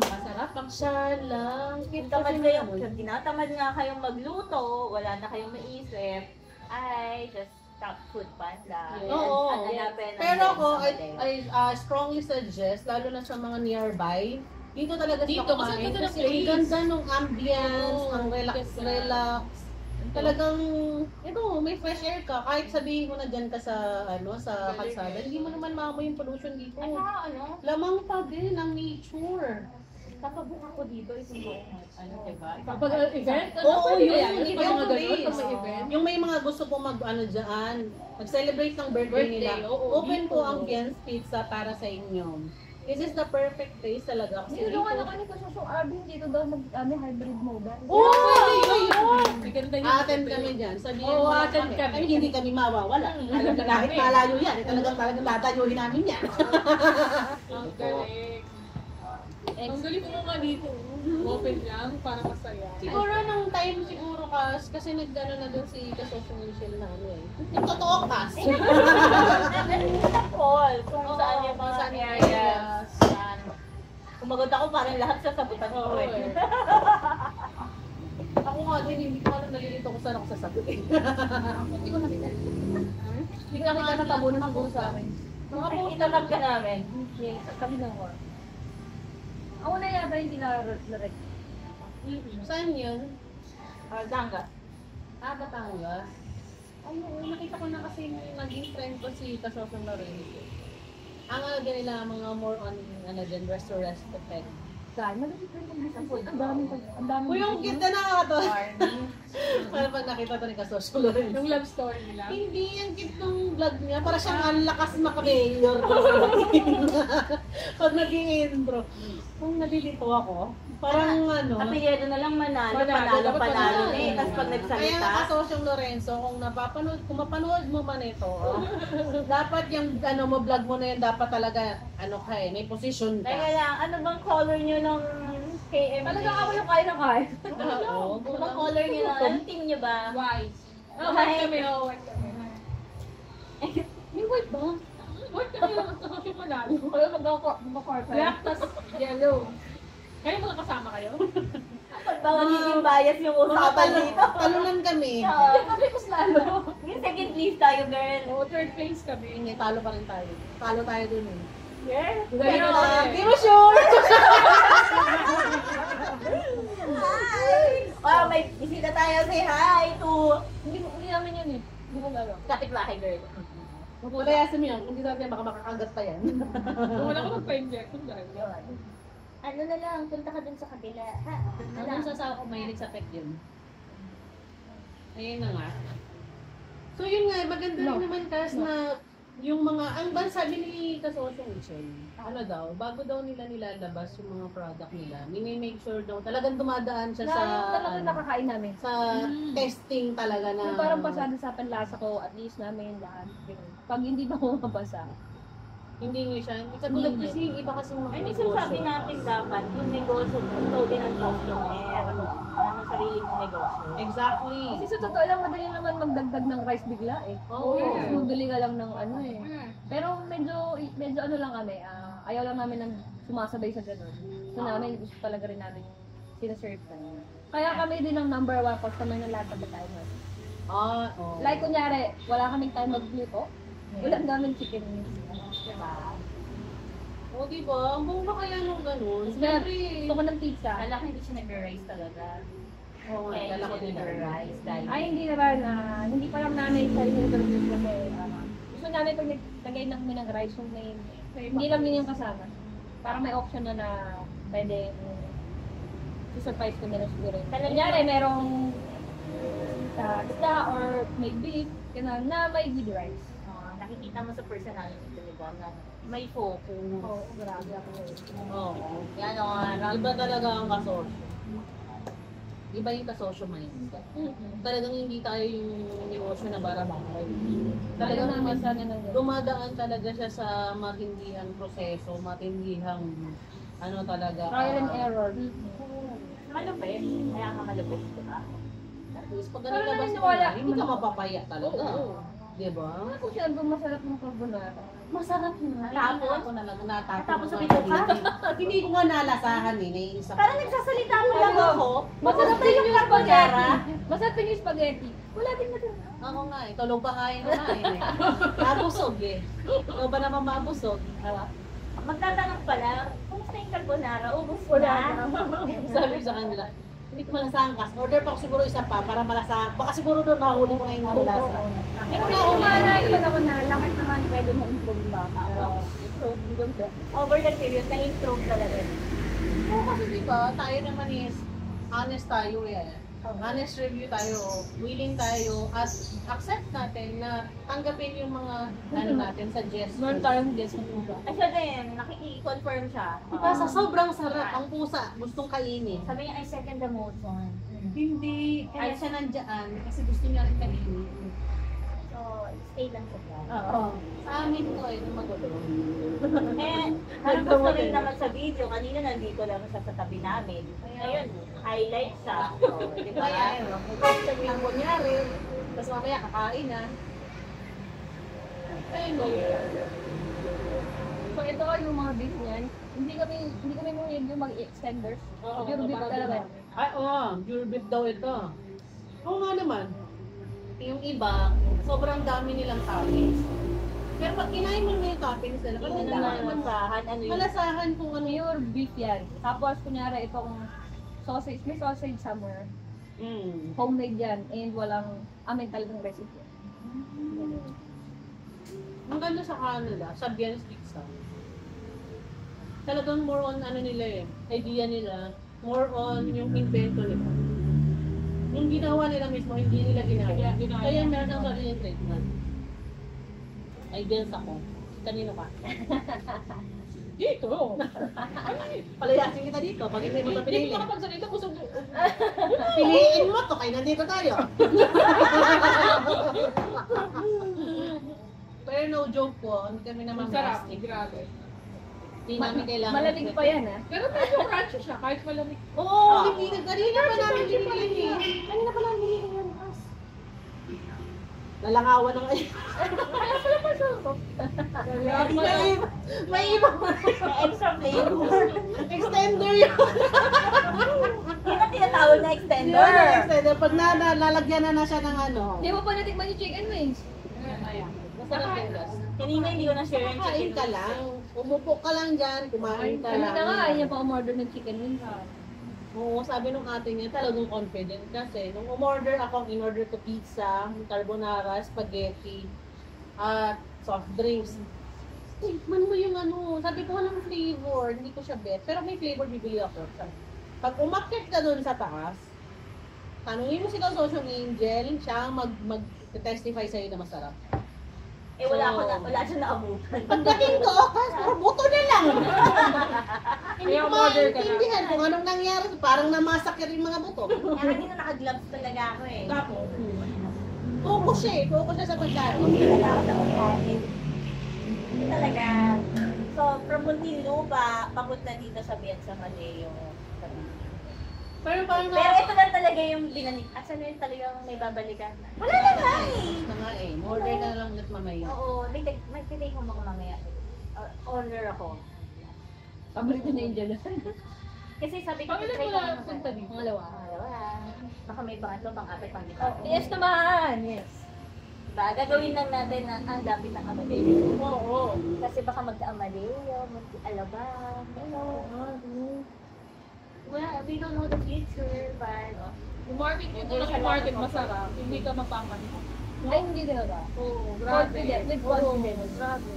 Masarap ang siya lang. Kung tamad kayong, kung tinatamad nga kayong magluto, wala na kayong maisip, ay, just top food panda. Yes. Oo. At hanapin ang Pero ako, Amadeo. I strongly suggest, lalo na sa mga nearby, dito talaga Dito, sila kasi kumain. ganda ng Kasi ang place. ganda ng ambience, Oo, ang yes, relax. Talagang, may fresh air ka. Kahit sabihin mo na dyan ka sa, sa kalsada, hindi mo naman maamoy yung pollution dito. At saka ano, Lamang pa din ang nature. kakabuka ko dito is yung diba? Kapag event? Oo, yun. Yung Event mga ganun, days. pag may event. Yung may mga gusto po dyan, mag-celebrate ng birthday nila. oo, Open dito. po ang Gen's Pizza para sa inyo. This is the perfect place talaga. Kasi Nilulungan dito, ako ni Kasusong Abin dito daw hybrid mode. Maganda yun. attend kami dyan. Sabihin Oo, mo lang attend kami. Ay, hindi kami mawawala. Alam na kahit malayo yan, talagang tatayuhin namin yan. Ang galing. Ang galing mo nga dito. Open lang para masaya. Siguro nung time siguro kasi nagdano na doon si Kasosyo Michelle na Yung totoo kas. Sa call, kung Oo, saan yung kung mga saan yung areas. Yan. Kumagot ako parang lahat sasabutan ko Oo, eh. eh. Ako nga din, hindi ko alam nalilito kung saan ako sasagutin. Hindi ko nakita. Hindi ko nakita na tabunan siguro sa amin. Mga post Itatag ka namin. Yes, kami lang ko. Ako na yata hindi na-rec. Saan yun? Zanga. Batangas. Ay, oo, nakita ko na kasi naging friend ko si Kasosyo Lorenzo. Ang nila mga more on dyan, restaurant effect. Dahil malapit rin kung bisa food. Ang daming. Uy, yung cute na nakakato. Morning. Para pag nakita to ni Kasosyo Lorenzo. Yung love story nila. Hindi, ang cute ng vlog niya. Para siyang ang lakas maka-mayor. Pag naging intro. Kung nalilito ako, parang Apelyido na lang manalo, Manalo, panalo dapat na manalo. eh. Tapos pag Kaya nagsalita, nga Kasosyong Lorenzo, kung mapanood mo man ito, dapat yung mo vlog mo na yun, dapat talaga, may position teka ka. lang, ano bang color nyo ng KMG? Talagang ako yung kaya na kaya. Oo, Ano bang color nyo ng, anong team nyo ba? White. Oh, White. white kami. Oh, white kami. May white ba? White kami lang. Kasi manalo. Kaya mag-car Black, tas yellow. Kayo mga kasama kayo? Pag ba magiging bias yung usapan dito? Talunan kami. Oo. Sabi ko lalo. Yung second place tayo, girl. Oo, third place kami. Hindi, talo pa rin tayo. Talo tayo dun eh. Yes. Pero, Hindi mo sure? Hi! Oh, may bisita tayo. Say hi to Hindi namin yun eh. Hindi ko lalo. kapitbahay, girl. Palayasin mo yan. Kung di natin baka makakagat pa yan. wala ko magpa-inject. Kung dahil. Ano na lang, punta ka dun sa kabila. Ha? Anong sasawa ko mahilig sa pet yun? Ayun na nga. So yun nga, maganda rin naman Kas na yung mga, ang sabi ni Kasosyo Michelle, bago daw nila nilalabas yung mga product nila, make sure daw, talagang dumadaan siya sa, Talagang nakakain namin. sa testing talaga na, Yung parang pasado sa panlasa ko, at least namin lahat. Pag hindi ba mabasa, hindi nyo siya, hindi katulad kasi yung iba kasi mga Ay, minsan sabi natin dapat, yung negosyo, ito din ang customer. Ang sarili mong negosyo. Exactly. kasi sa totoo lang, madali naman magdagdag ng rice bigla eh. Oo. Yes. Bumili ka lang ng ano eh. Pero medyo ano lang kami, ayaw lang namin ng sumasabay sa ganun. So namin, gusto talaga rin namin yung sinaserve ka. Kaya kami din ang number 1 customer ng lahat ng Batangas. Oo. Like kunyari, wala kaming time magluto, ulam namin chicken wings. Diba? O diba, ang bunga kaya nung ganun. Kaya Siyempre, gusto ko ng pizza. Kala ko hindi siya nag-rice talaga. oo nga, Kaya dala ko hindi din siya nag-rice dahil Ay, hindi naman. Hindi pa lang namin sa interview kasi gusto namin pag naglagay na kami ng rice yung may hindi lang yun yung kasama. Para may option na pwede surprise ko nila siguro. Kunyari, merong isda or may beef, ganun, na may with rice. nakikita mo sa personality talaga na may focus. Oo, grabe ako. oo. Yan o, Iba talaga ang kasosyo. Iba yung kasosyo mindset. Talagang hindi tayo yung negosyo na barabangay. Talagang Talagang naman sana ng dumadaan talaga siya sa matindihang proseso, matindihang talaga. trial and error. malupit. Kaya nga malupit, diba? At least pag Pero nalabas mo naniniwala, na, hindi ka mapapaya talaga. Oo. Di ba? Ako siya ang masarap ng carbonara. Masarap nga. Tapos? Ako na lang natapos. Tapos sa bituka? Hindi ko nga nalasahan eh. Naiinis ako. Parang nagsasalita mo lang ako. Masarap Basta din yung yung carbonara. spaghetti. Masarap din yung spaghetti. Wala din na din. Ako nga eh. Tulog pa kain na nga eh. Nabusog eh. Ikaw ba naman mabusog? Magtatanong pala, kumusta yung carbonara? Ubus mo Wala na. Sabi ko sa kanila. Hindi ko malasahan kas. Order pa ako siguro isa pa para malasahan. Baka siguro doon nakahuli ko na yung malasa. Eh kung kumana, iba naman na, lakit naman pwede mo improve ba? Over the period, na-improve talaga. Oo, kasi di ba, tayo naman is honest tayo eh. Honest review tayo, willing tayo, at accept natin na tanggapin yung mga ano natin, Meron suggestions. tayong guess na ba? Ay, siya din, nakiki-confirm siya. Diba, sa sobrang sarap, ang pusa, gustong kainin. Sabi niya, I second the motion. Hindi, kaya siya nandyan kasi gusto niya rin kainin. So, stay lang siya. Oo. Sa amin ko eh, nung magulo. Eh, parang gusto rin naman sa video, kanina nandito lang siya sa tabi namin. Ayun, highlight siya. So, di ba? Kaya, sabi lang kunyari, tapos mamaya kakain na. Ayun mo. So ito yung mga beef niyan. Hindi kami yung mag-extenders. Pure beef talaga. Ay, oo, pure beef daw ito. Oo nga naman. Yung iba, sobrang dami nilang toppings. Pero pag kinain mo yung toppings nila, Hindi pag na naman masahan, ano yun. malasahan kung ano yung... Pure beef yan. Tapos kunyari itong sausage, may sausage somewhere. Homemade yan and walang amin talagang recipe. Ang ganda sa Canada, sa Bien Pizza. Talagang more on ano nila eh, idea nila, more on yung invento nila. Yung ginawa nila mismo, hindi nila ginaya. Kaya meron ang sarili yung treatment. Ideas ako. Kanino ka? Dito. Palayasin kita dito, pag hindi mo ito Hindi pinili. ko makapagsalita, busog. Piliin mo to, kaya nandito tayo. Pero no joke po, hindi kami naman Masarap. plastic. Grabe. Hindi namin kailangan. Malamig pa yan ah. Pero medyo crunchy siya, kahit malamig. Oo, hindi na. Kanina pa namin binili eh. Kanina pa lang binili yun. Nalangawan ng ay. May iba pa. May extra flavor. Extender yun. Yun ang tinatawag na extender. Yun, extender. Pag lalagyan na siya ng ano. Hindi mo pa natikman yung chicken wings. Masarap yung gas. Kanina hindi ko na-share yung Kain chicken. ka lang. Umupo ka lang dyan. Kumain ka lang. Kanina nga, ayaw niya pa umorder ng chicken wings. Oo, sabi nung ate niya, talagang confident kasi. Nung umorder ako, in-order ko pizza, carbonara, spaghetti, at soft drinks. Tikman mo yung ano, sabi ko walang flavor, hindi ko siya bet. Pero may flavor, bibili ako. Pag umakyat ka doon sa taas, tanungin mo si Social Angel, siya ang mag-testify sa'yo na masarap. Eh wala siya naabutan. Pagdating ko, puro buto na lang. Hindi ko order ka na. maintindihan kung anong nangyari. Parang namasakit yung mga buto. Kaya kanina naka-gloves talaga ako eh. Tapos, Focus siya eh. Focus siya sa pagkain. Talaga ako sa pagkain. Talaga. So, from Muntinlupa, papunta dito sa Bianca Maleo. Pero parang Pero ito lang talaga yung binalik. At saan yun talagang may babalikan? Wala na nga eh. na nga eh. Order ka na lang ulit mamaya. Oo, may ko mamaya. Order ako. Paborito na yung dyan. Kasi sabi ko, pangilan try mo ko na punta dito. Pangalawa. Pangalawa. Baka may pangatlo, pang-apat, pang-lima. Yes naman! Yes. Diba? Gagawin lang natin ang dapit ng Amadeo. Oo. Kasi baka magka-Amadeo, magka-Alabang, well, we don't know the future, but yung market yun, yung market masarap. Hindi ka mapapanik. Ay, hindi talaga. Oo, grabe. Confident, with Oo, confidence. grabe.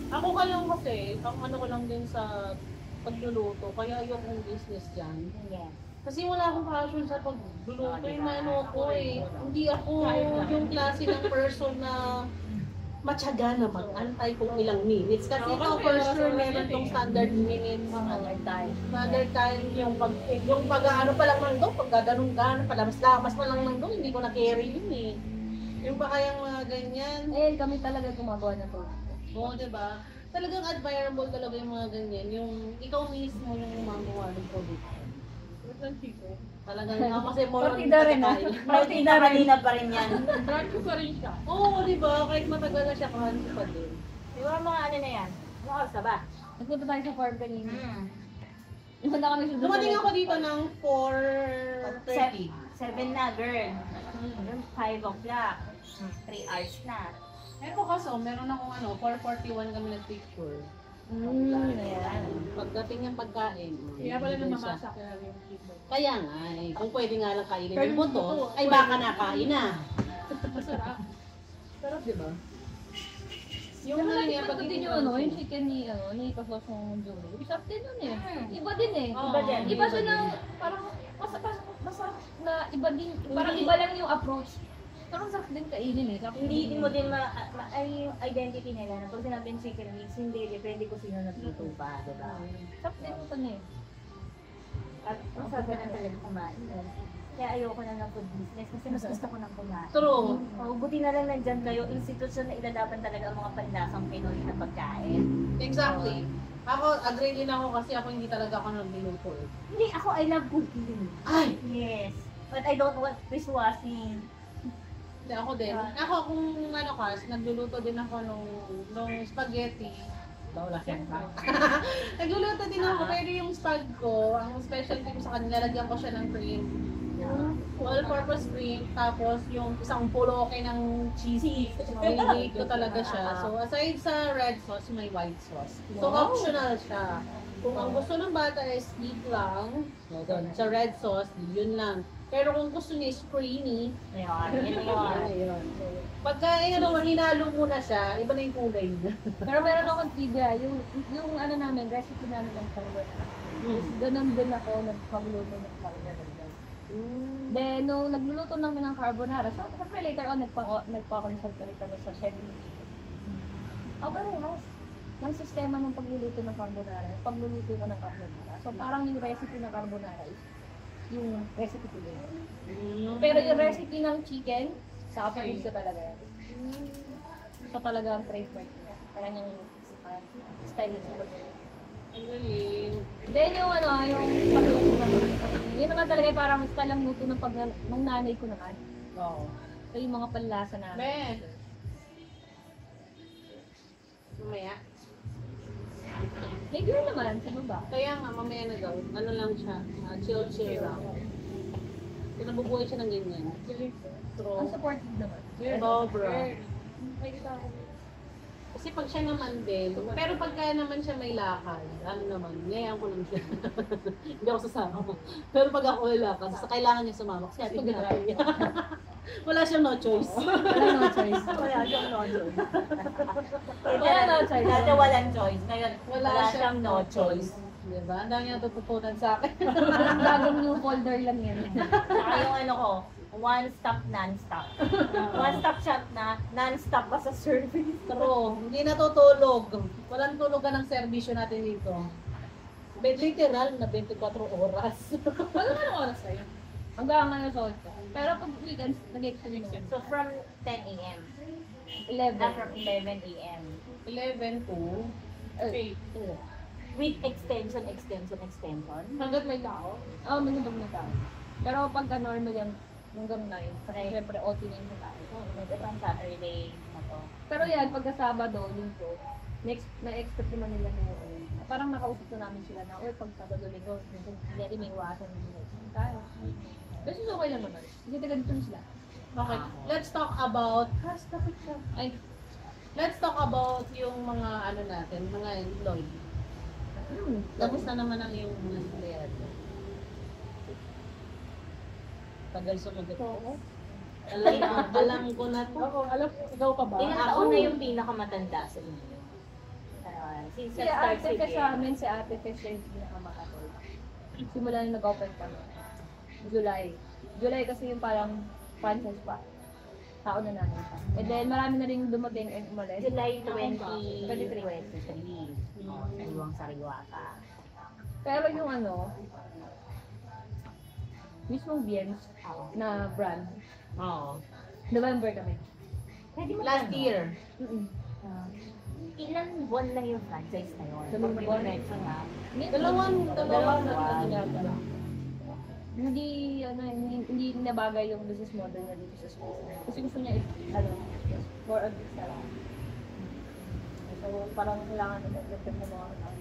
Ako ka lang kasi, ang ano ko lang din sa pagluluto, kaya yung business dyan. yes. Kasi wala akong passion sa pagluluto. Yung ano ko eh. Hindi ako yung klase ng person na matyaga na mag-antay kung ilang minutes. Kasi ito for sure meron tong standard minutes. Standard time yung pag-ano pa lang nandun, pag gaganong ka, palamas-lamas pa lang nandun, hindi ko na-carry yun eh. Yung ba kayang mga ganyan? Ayun, kami talaga gumagawa na to. Oo, diba? Talagang admirable talaga yung mga ganyan. Yung ikaw mismo yung gumagawa ng product. ng chicken. Talagang ako kasi more on Partida rin, ah. pagkain. Partida kanina pa rin yan. Brand ko pa rin siya. Oo, di ba? Kahit matagal na siya, kahan pa din. Siguro mga ano na yan. Mga oras na ba? Nagpunta tayo sa farm kanina. Hmm. Nagpunta kami sa Dumating ako dito ng 4:30. 7 na, girl. 5 o'clock. 3 hours na. Eto kaso, meron akong 4:41 kami nag-picture. Ayan. Pagdating ng pagkain. Kaya pala dun siya. namamasak kaya yung chicken. Kaya nga, kung pwede nga lang kainin Pero yung buto, buto, ay baka nakain na. Masarap. Sarap, di ba? Yung ano natikman niya, ko pag din yung yung chicken ni Kasos ng Jolie. Sarap din yun eh. Iba din eh. Oo, Iba din. Iba siya ng parang masarap na iba din. Parang iba lang yung approach. Pero ang sarap din kainin eh. Sarap Hindi mo din ay yung identity nila na pag sinabing chicken wings, hindi, depende kung sino nagluto ba, diba? Sarap din ito na eh. At masarap na talaga kumain. Kaya ayoko na ng food business kasi mas gusto ko ng kumain. True. Oh, buti na lang nandyan kayo, institusyon na ilalaban talaga ang mga panlasang Pinoy na pagkain. Exactly. Ako, agree din ako kasi ako hindi talaga ako nagluluto. Hindi, ako I love cooking. Ay! Yes. But I don't want dishwashing. Hindi, ako din. Ako kung nagluluto din ako nung spaghetti. Wala siya. Nagluluto din ako, pero yung spag ko, ang specialty ko sa kanila, lagyan ko siya ng cream. All-purpose cream, tapos yung isang puloke ng cheese. Nilibake ko talaga siya. So, aside sa red sauce, may white sauce. So, optional siya. Kung ang gusto ng bata is sweet lang, sa red sauce, yun lang. Pero kung gusto niya is creamy, Ayun, yun yun. ayun. Pagka hinalo mo na siya, iba na yung kulay niya. Pero meron akong trivia. Yung namin, recipe namin ng carbonara. Ganun din ako nagpagluto ng carbonara. Then, nung nagluluto namin ng carbonara, so siyempre later on, nagpa-consult ulit kami sa chef. Parehas ng sistema ng pagluluto ng carbonara, pagluluto ko ng carbonara. So parang yung recipe ng carbonara is yung recipe ko din. Pero yung recipe ng chicken, sa kapatid ko talaga yan. So talaga ang trademark niya. Parang yung style niya. Ang galing. Then yung yung pagluto naman. Yun naman talaga parang style ang luto ng nanay ko naman. Oo. So yung mga panlasa namin. Ben. Mamaya. May girl naman, sa baba. Kaya nga, mamaya na daw. Ano lang siya. Chill lang. Pinabubuhay siya ng ganyan. Ang True. supportive naman. Sobra. Nakikita ko. Kasi pag siya naman din, pero pagka naman siya may lakad, ano naman, ngayaan ko lang siya. Hindi ako sasama. Pero pag ako may lakad, kailangan niya sumama. Kasi ating ginagawa. Wala siyang no choice. Wala no choice. Wala siyang no choice. Wala no choice. Dati walang choice. Ngayon, Wala siyang no choice. Diba? Ang dami niya tututunan sa akin. Parang bagong new folder lang yan. Saka yung ko, one stop, non-stop. One stop shop na, non-stop pa sa service. True. Hindi natutulog. Walang tulugan ng serbisyo natin dito. Literal na 24 oras. Ano oras sa'yo? Hanggang ano sa ultra. Pero pag weekends, nag-extend mo. So from 10 a.m. 11. From 11 a.m. 11 to Okay. With extension. Hanggat may tao. Oo, magandang na tao. Pero pagka normal yan, hanggang 9. Kasi syempre OT na yung tayo. Ito pang Saturday na to. Pero yan, pagka Sabado, Linggo, na-expect naman nila na parang nakausap na namin sila na, or pag Sabado, Linggo, hindi may iwasan tayo. Kasi okay lang naman. Kasi taga dito na sila. Okay. Let's talk about Ay, let's talk about yung mga ano natin, mga employee. Tapos na naman ang yung mga empleyado. Tagal sumagot. oo. Alam ko na to. Ako, alam ko, ikaw pa ba? Ilang taon na yung pinakamatanda sa inyo? Since Si nag-start ate si ka sa amin, si ate ka siya yung pinakamakatol. Simula nung nag-open kami. July kasi yung parang franchise pa. Taon na namin pa. And then marami na rin dumating and umalis. July 2023. 23. Sariwang-sariwa ka. Pero yung mismong Biens na brand, Oo. November kami. Pwede mo Last tanong, year. Ilan buwan lang yung franchise na yun? Dalawang buwan. Pag-mention na. Dalawang na yata. hindi nabagay yung business model niya dito sa Swiss. Kasi gusto niya, more of this na lang. So, parang kailangan na mag-reflect ng mga tao.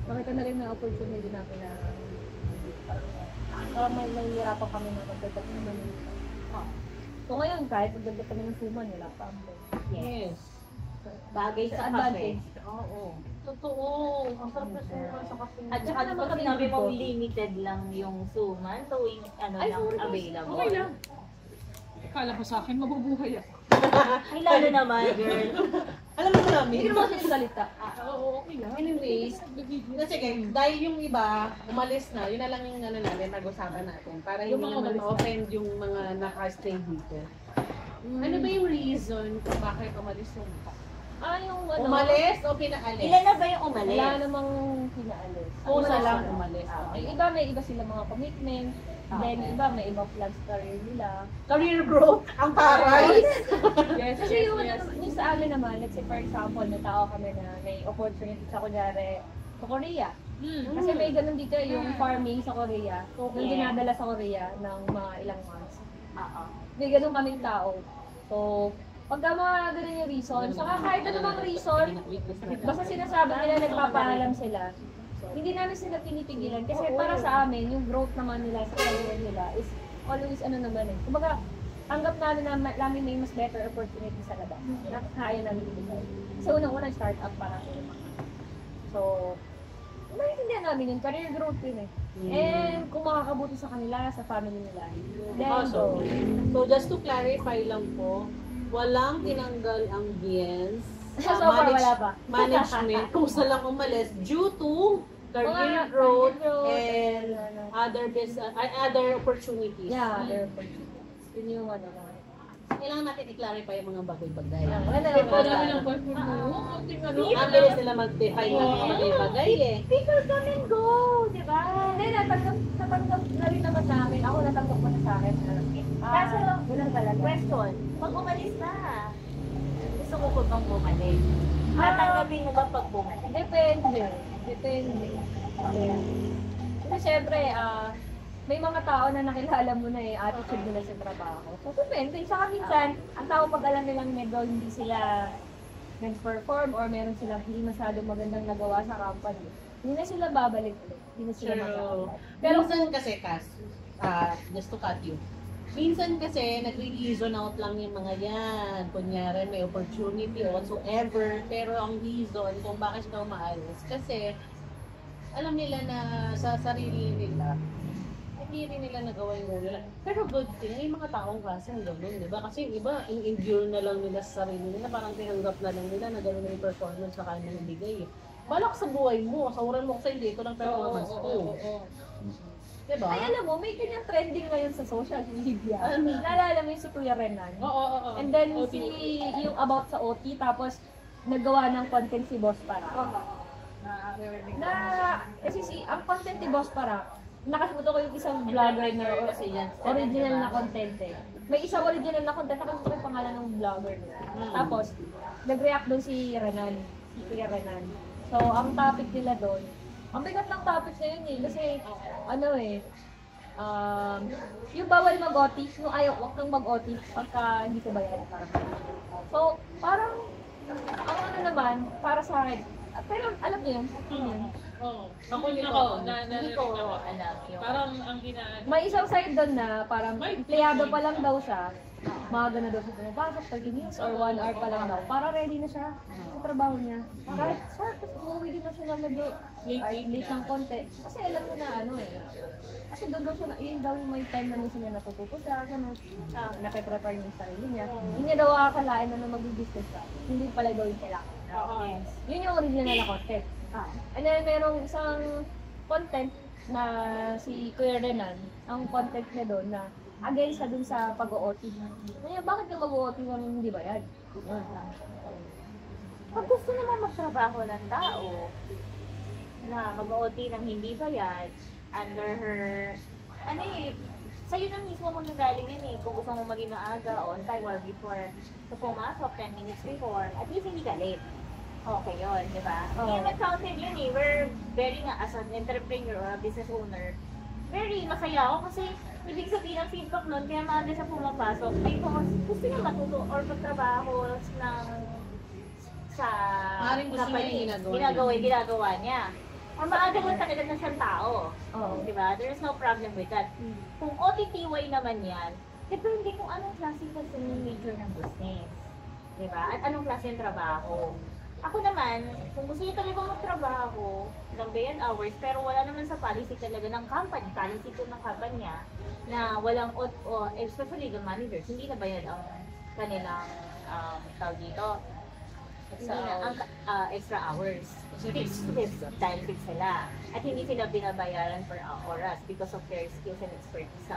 Nakita na rin na opportunity natin na parang may hirapan kami na magdagdag naman yung so ngayon, kahit magdagdag kami ng suman, wala pa ang Yes. Bagay sa advantage. kape. Oo. Totoo. Ang sarap na suman sa kape. At saka Naman pag kami sinabi dito. mong limited lang yung suman, tuwing lang available. Okay lang. Akala ko sa akin, mabubuhay ako. Ay, lalo naman, girl. Alam mo namin. Hindi naman kasi salita. Oo, okay lang. Anyways, sige, dahil yung iba, umalis na, yun na lang yung namin, pag-usapan natin. Para Yung hindi mga naman umalis na. ma-offend yung mga naka-stay dito. Ano ba yung reason kung bakit umalis yung Yung umalis o pinaalis? Ilan na ba yung umalis? wala namang pinaalis. Pusa Umalis lang na. umalis. Yung iba, may iba sila mga commitment. Then, yung iba, may ibang plans career nila. Career growth, ang taray. Yes, Kasi yes, yung, yes. yung sa amin naman, let's say for example, may tao kami na may opportunity sa kunyari sa Korea. Kasi may ganun dito yung farming sa Korea. Yung dinadala sa Korea ng mga ilang months. Oo. May ganun kaming tao. So, pagka mga ganun yung reason, saka kahit ano mang reason, basta sinasabi nila nagpapaalam sila, hindi namin sila pinipigilan. Kasi para sa amin, yung growth naman nila sa career nila is always naman eh. Kumbaga, tanggap namin na namin may mas better opportunity sa labas. Kaya namin ibigay. Kasi unang-unang startup para sa mga. So, naiintindihan namin yun. Career growth yun eh. And kung makakabuti sa kanila, sa family nila. Then, So just to clarify lang po, walang tinanggal ang Biens So far, wala pa. management kung saan lang umalis due to career Mga growth career growth and and other opportunities. yeah, there are opportunities. Yun yung ano. Kailangan natin i-clarify yung mga bagay-bagay. Wala Kaya na dami ng boyfriend mo. Konting ano. Ang bilis nila mag-define ng mga bagay-bagay eh. People come and go, di ba? Hindi, natanggap na rin naman namin. Ako natanggap mo na sa akin. Kaso, Ganun talaga. question, pag umalis na, gusto ko po bang bumalik? Tatanggapin mo ba pag bumalik? Depende. Kasi syempre, may mga tao na nakilala mo na attitude nila sa trabaho. So, depende. Saka minsan, ang tao pag alam nilang medyo hindi sila nag-perform or meron silang hindi masyadong magandang nagawa sa company, hindi na sila babalik ulit. Hindi na sila True. mag-apply. Pero minsan kasi, Cass, just to cut you, minsan kasi nagre-reason out lang yung mga yan. Kunyari may opportunity or whatsoever. Pero ang reason kung bakit sila umaalis, kasi alam nila na sa sarili nila, hindi rin nila nagawa yung goal nila. Pero good thing, may mga taong kasi ang gano'n, di ba? Kasi yung iba, in-endure na lang nila sa sarili nila, parang tinanggap na lang nila na gano'n na yung performance sa kanilang bigay. Balak sa buhay mo, sawaran mo kasi hindi ito ng performance ko. Diba? Ay, alam mo, may kanyang trending ngayon sa social media. Ano? Naalala mo yung si Kuya Renan? Oo. And then, yung about sa OT, tapos naggawa ng content si Boss Para. Ang content ni Boss Para, nakasimuto ko yung isang vlogger na original na content eh. May isang original na content, nakasimuto ko yung pangalan ng vlogger niya. Tapos, nag-react doon si Renan, si Kuya Renan. So, ang topic nila doon, ang bigat ng topic na yun eh, kasi yung bawal mag-OT, yung ayaw, wag kang mag-OT pagka hindi ko bayad. So, parang, ang ano naman, para sa akin, pero alam niyo yun, opinion. Oo. Ako Ako, nito. Hindi ko alam yung... Parang ang ginaan. May isang side doon na parang empleyado pa lang daw siya, maaga na daw siya pumapasok, 30 minutes or 1 hour pa lang daw, para ready na siya sa trabaho niya. Kahit sir, umuwi din na siya ng medyo late ng konti. Kasi alam mo na kasi doon daw siya, yun daw yung may time na minsan niya natututo siya, gano'n, nape-prepare niya yung sarili niya. Hindi niya daw akalain na mag-business siya. Hindi pala daw yung kailangan. Yun yung original na content. And then merong isang content na si Kuya Renan, ang content niya doon na against siya dun sa pag-OT. Kaya bakit ka mag-OT kung hindi bayad? Pag gusto naman magtrabaho ng tao na mag-OT ng hindi bayad, under her, sa'yo na mismo magagaling yun eh. Kung gusto mo maging maaga, on time or before, so pumasok 10 minutes before, at least hindi ka late. Okay yun, di ba? Hindi naman counted yun eh. We're very as an entrepreneur or a business owner, very masaya ako kasi ibig sabihin ng feedback nun, kaya maaga siya pumapasok. Ay, kung gusto niya matuto or magtrabaho ng sa Maaaring gusto niya yung ginagawa niya. Or maaga mo talaga na siyang tao. Diba? There's no problem with that. Kung OTTY naman yan, depende kung anong klase kasi yung major ng business. Diba? At anong klase ng trabaho. Ako naman, kung gusto niyo talaga magtrabaho, lang ba yan hours, pero wala naman sa policy talaga ng company, policy ko ng company niya, na walang, especially the managers, hindi na bayad ang kanilang tawag dito. Hindi na, ang extra hours. Fixed dahil fixed sila. At hindi sila binabayaran per oras because of their skills and expertise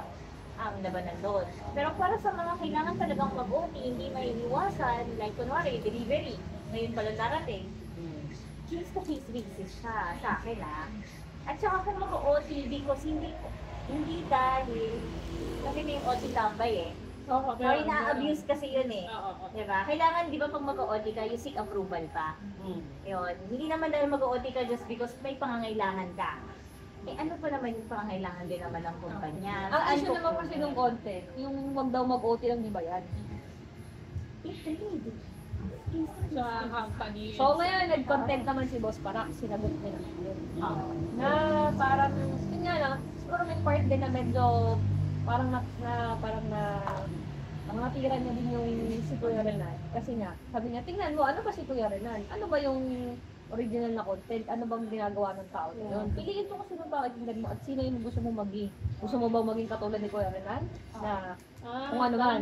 ang labanan doon. Pero para sa mga kailangan talagang mag-OT, hindi may iwasan, like kunwari, delivery, ngayon pala darating, case-to-case basis siya sa akin At saka kung mag-OT because hindi dahil, kasi may OT tambay or na-abuse kasi yun Diba? Kailangan, di ba pag mag-OT ka, you seek approval pa. Yun. Hindi naman dahil mag-OT ka just because may pangangailangan ka. Ano pa naman yung pangangailangan din naman ng kumpanya? Ang issue naman kasi ng content, yung wag daw mag-OT lang, di ba yan? Sa company. So ngayon, nag-content naman si Boss Parak, sinagot niya yun. Na parang, yun nga lang, siguro may part din na medyo, parang natira niya din yung si Kuya Renan. Kasi nga, sabi niya, tingnan mo, ano ba si Kuya Renan? Ano ba yung original na content? Ano bang ginagawa ng tao yun? Piliin mo kasi ng pakikinggan mo at sino yung gusto mo maging. Gusto mo ba maging katulad ni Kuya Renan? Na kung ano man.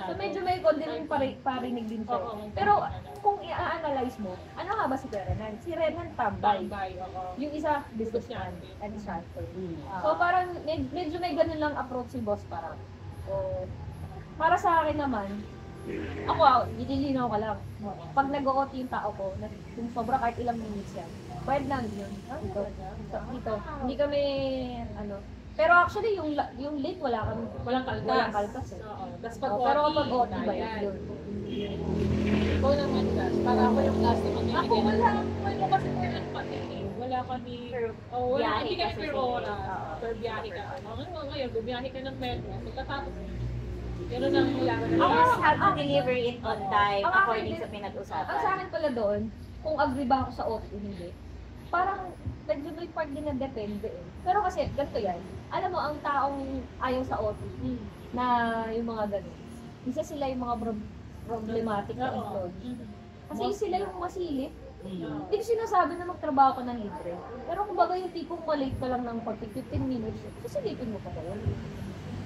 So medyo may konti parinig din siya. Pero kung i-analyze mo, ano nga ba si Kuya Renan? Si Renan tambay. Yung isa, businessman and shelter. So parang medyo may ganun lang approach si Boss parang. So, para sa akin naman, ako, nililinaw ka lang. Pag nag-OT yung tao ko, kung sobra kahit ilang minutes yan, pwede lang yun. Dito. Hindi kami, pero actually, yung late, walang kaltas. Pero kapag OT ba yun? Ikaw naman, Gas. Para ako yung last naman yung Ako, wala kasi wala kami, hindi kami per oras. Per biyahe ka. Ngayon, bumiyahe ka ng metro. Pagkatapos, gano'n ang kailangan na You have to deliver it on time according sa Ang sa pinag-usapan. akin pala doon, kung agree ba ako sa OT o hindi, parang medyo may part din na depende Pero kasi, ganito yan. Alam mo, ang taong ayaw sa OT, na yung mga ganun, isa sila yung mga problematic na employee. Kasi sila yung masilip. Hindi ko sinasabi na magtrabaho ka ng libre. Pero kung baga yung tipong malate ka lang ng 40-15 minutes, sasilipin mo pa ba yun?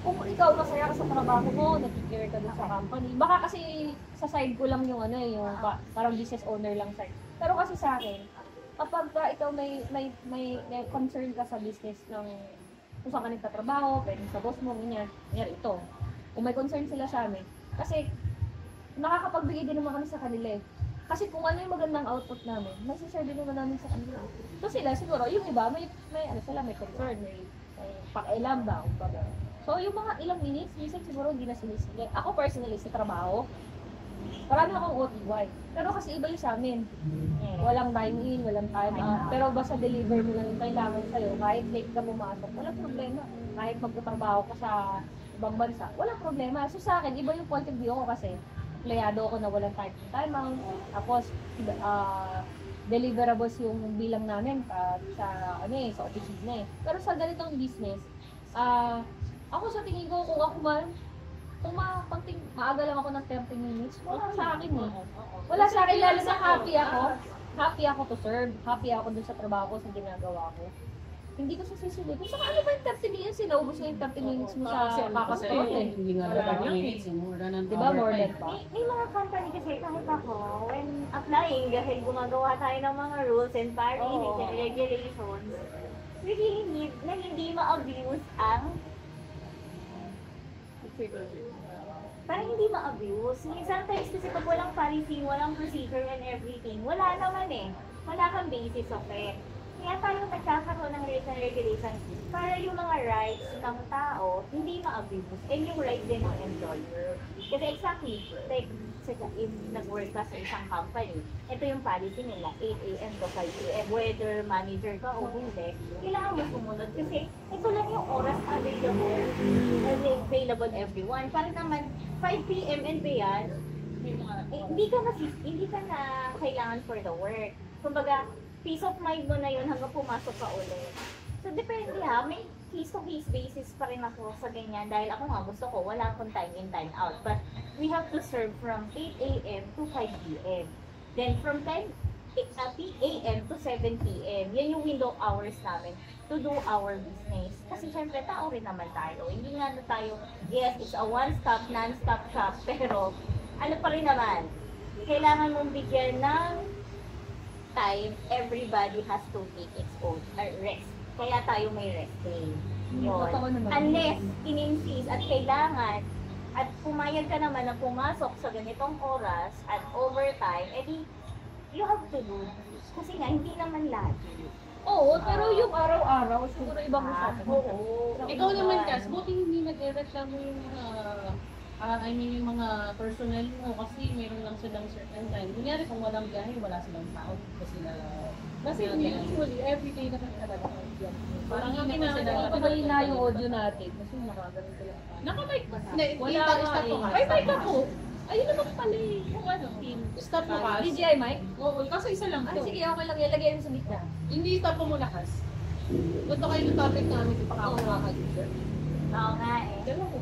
Kung ikaw masaya ka sa trabaho mo, nag-care ka dun sa company, baka kasi sa side ko lang yung yung parang business owner lang side. Pero kasi sa akin, kapag ikaw may concern ka sa business ng kung saan ka nagtatrabaho, pwede sa boss mo, ganyan, ito. Kung may concern sila sa amin, kasi nakakapagbigay din naman kami sa kanila Kasi kung ano yung magandang output namin, masishare din naman namin sa kanila. So sila, siguro, yung iba, may concern, may pakialam ba, kumbaga. So, yung mga ilang minutes, minsan siguro hindi na sinisili. Ako personally, sa trabaho, marami akong OTY. Pero kasi iba yung sa amin. Walang time-in, walang time-out. Pero basta deliver mo lang yung kailangan sa'yo. Kahit late ka pumasok, walang problema. Kahit magtatrabaho ka sa ibang bansa, walang problema. So sa akin, iba yung point of view ko kasi empleyado ako na walang time-out. Tapos, deliverables yung bilang namin sa opisina Pero sa ganitong business, ako sa tingin ko, kung ako maaga lang ako ng 30 minutes, wala sa akin Wala sa akin, lalo na happy ako to serve. Happy ako dun sa trabaho ko, sa ginagawa ko. Hindi ko sisisilip. Kung saka ano ba yung 30 minutes, sinaubos na yung 30 minutes mo sa kakasuot Hindi nga lang minutes, more than an Diba, more than pa? May mga company kasi kahit ako, when applying, dahil gumagawa tayo ng mga rules and parameters and regulations, we really need na hindi ma-abuse ang parang hindi ma-abuse. Sometimes kasi pag walang policy, walang procedure and everything, wala naman Wala kang basis of it. Kaya tayo nagkakaroon ng rules and regulations para yung mga rights ng tao hindi ma-abuse and yung rights din ng employer. Kasi exactly, like, if nag-work ka sa isang company, ito yung policy nila, 8 a.m. to 5 p.m. Whether manager ka o hindi, kailangan mo sumunod kasi ito lang yung oras available everyone. Para naman, 5 p.m. and beyond, hindi ka na kailangan for the work. Kumbaga, peace of mind mo na yun hanggang pumasok ka ulit. So, depende ha. May case-to-case basis pa rin ako sa ganyan dahil ako nga gusto ko, wala akong time in, time out. But we have to serve from 8 a.m. to 5 p.m. Then from 10 a.m. to 7 p.m. Yan yung window hours namin to do our business. Kasi syempre, tao rin naman tayo. Hindi nga na tayo, yes, it's a one-stop, non-stop shop, pero ano pa rin naman, kailangan mong bigyan ng time, everybody has to take its own rest. Kaya tayo may rest day. Yun. Unless in-insist at kailangan at pumayag ka naman na pumasok sa ganitong oras at overtime, edi you have to do. Kasi nga, hindi naman lagi. Oo, pero yung araw-araw, siguro ibang usapan. Oo. Ikaw naman, Cas, buti hindi nag-reklamo yung yung mga personnel mo kasi meron lang silang certain time. Kunyari kung walang biyahe, wala silang sahod kasi sila. Kasi usually, everyday naman talaga. Parang hindi na na sila. Pagay na yung audio natin. Kasi nakagaling ka lang. Naka-mic ba? Wala stop mo, Ay, mic ako. Ayun naman pala eh. Kung ano. Stop mo, Cas. DJI mic? Oo, kaso isa lang Ay, to. sige, okay lang. Ilagay mo sa mic na. Hindi, stop mo muna, Cas. Punta kayo ng topic namin, ipakakawa ka user. Oo nga eh. Dalawa.